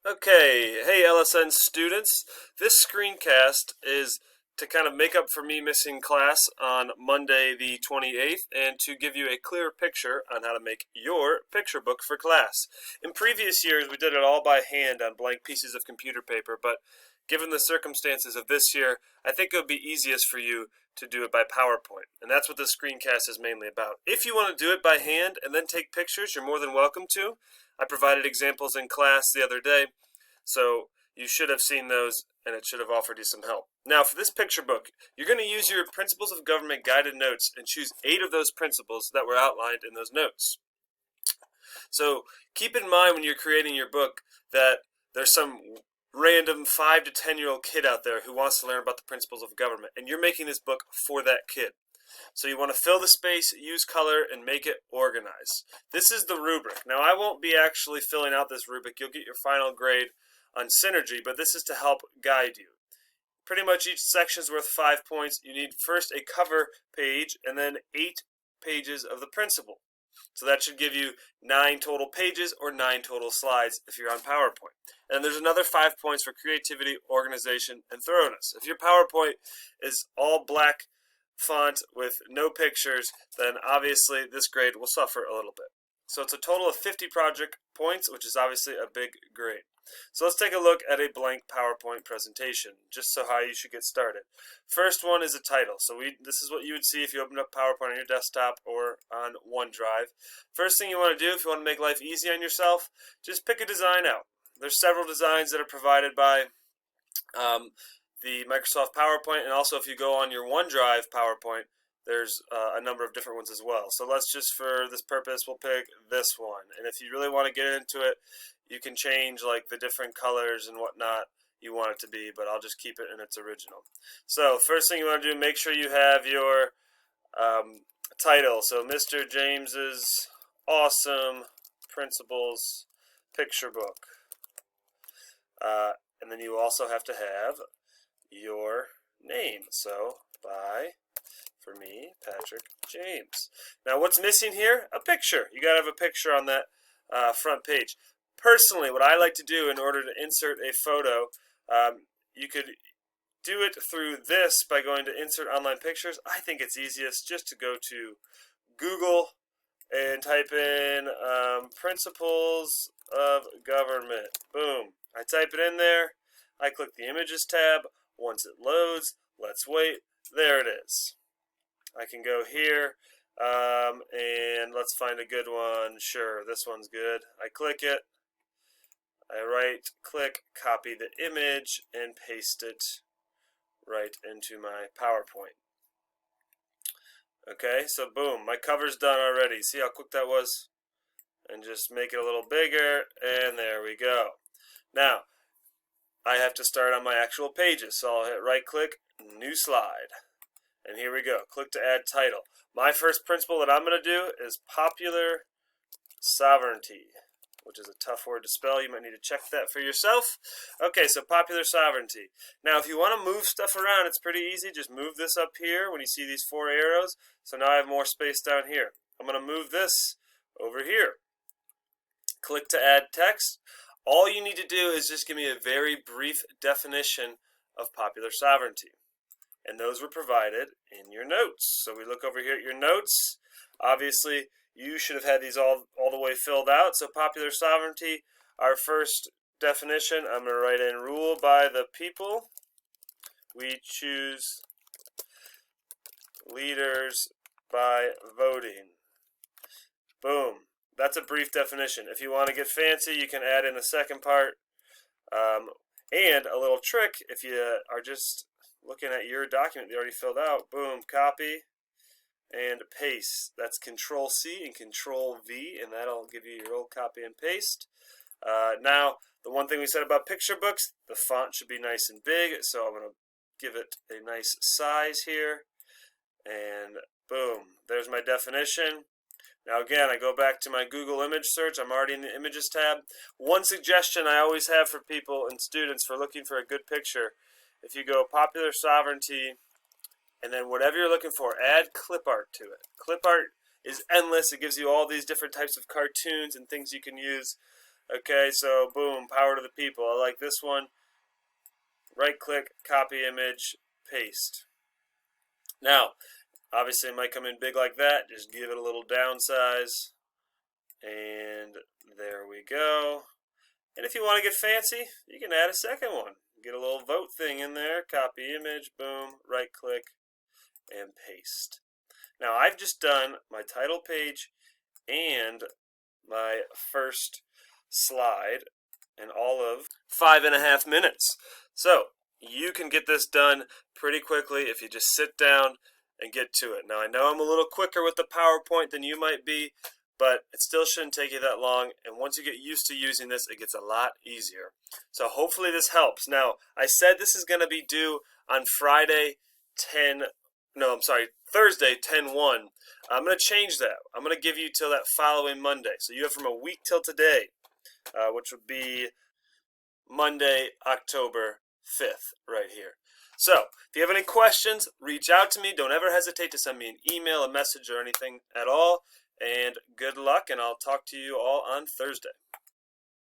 Okay, hey LSN students. This screencast is to kind of make up for me missing class on Monday the 28th and to give you a clearer picture on how to make your picture book for class. In previous years, we did it all by hand on blank pieces of computer paper, but given the circumstances of this year, I think it would be easiest for you to do it by PowerPoint. And that's what this screencast is mainly about. If you want to do it by hand and then take pictures, you're more than welcome to. I provided examples in class the other day, so you should have seen those and it should have offered you some help. Now, for this picture book, you're going to use your Principles of Government guided notes and choose 8 of those principles that were outlined in those notes. So keep in mind when you're creating your book that there's some random 5 to 10-year-old kid out there who wants to learn about the principles of government, and you're making this book for that kid. So you want to fill the space, use color, and make it organized. This is the rubric. Now, I won't be actually filling out this rubric. You'll get your final grade on Synergy, but this is to help guide you. Pretty much each section is worth 5 points. You need first a cover page and then 8 pages of the principle. So that should give you 9 total pages or 9 total slides if you're on PowerPoint. And there's another 5 points for creativity, organization, and thoroughness. If your PowerPoint is all black font with no pictures, then obviously this grade will suffer a little bit. So it's a total of 50 project points, which is obviously a big grade. So let's take a look at a blank PowerPoint presentation, just so how you should get started. First one is a title. So this is what you would see if you opened up PowerPoint on your desktop or on OneDrive. First thing you want to do if you want to make life easy on yourself, just pick a design out. There's several designs that are provided by the Microsoft PowerPoint, and also if you go on your OneDrive PowerPoint, there's a number of different ones as well. So let's just, for this purpose, we'll pick this one. And if you really want to get into it, you can change like the different colors and whatnot you want it to be, but I'll just keep it in its original. So first thing you want to do, make sure you have your title. So Mr. James's Awesome Principles Picture Book. And then you also have to have your name. So by, for me, Patrick James. Now what's missing here? A picture. You got to have a picture on that front page. Personally, what I like to do in order to insert a photo, you could do it through this by going to Insert Online Pictures. I think it's easiest just to go to Google and type in Principles of Government. Boom. I type it in there. I click the Images tab. Once it loads, let's wait. There it is. I can go here and let's find a good one. Sure, this one's good. I click it. I right click, copy the image, and paste it right into my PowerPoint. Okay, so boom, my cover's done already. See how quick that was? And just make it a little bigger, and there we go. Now, I have to start on my actual pages, so I'll hit right click, new slide. And here we go, click to add title. My first principle that I'm going to do is popular sovereignty, which is a tough word to spell. You might need to check that for yourself. Okay, so popular sovereignty. Now, if you want to move stuff around, it's pretty easy. Just move this up here when you see these 4 arrows. So now I have more space down here. I'm going to move this over here. Click to add text. All you need to do is just give me a very brief definition of popular sovereignty. And those were provided in your notes. So we look over here at your notes. Obviously, you should have had these all the way filled out. So popular sovereignty, our first definition, I'm going to write in rule by the people. We choose leaders by voting. Boom. That's a brief definition. If you want to get fancy, you can add in a second part. And a little trick, if you are just looking at your document you already filled out, boom, copy and paste. That's Control C and Control V, and that'll give you your old copy and paste. Now, the one thing we said about picture books, the font should be nice and big, so I'm going to give it a nice size here. And boom, there's my definition. Now again, I go back to my Google image search. I'm already in the Images tab. One suggestion I always have for people and students for looking for a good picture, if you go popular sovereignty, and then whatever you're looking for, add clip art to it. Clip art is endless. It gives you all these different types of cartoons and things you can use. Okay, so boom, power to the people. I like this one. Right click, copy image, paste. Now, obviously it might come in big like that. Just give it a little downsize. And there we go. And if you want to get fancy, you can add a second one. Get a little vote thing in there, copy image, boom, right click, and paste. Now I've just done my title page and my first slide in all of 5.5 minutes. So you can get this done pretty quickly if you just sit down and get to it. Now I know I'm a little quicker with the PowerPoint than you might be, but it still shouldn't take you that long, and once you get used to using this, it gets a lot easier. So hopefully this helps. Now, I said this is going to be due on Thursday 10/1. I'm going to change that. I'm going to give you till that following Monday. So you have from a week till today, which would be Monday, October 5th, right here. So, if you have any questions, reach out to me. Don't ever hesitate to send me an email, a message, or anything at all. And good luck, and I'll talk to you all on Thursday.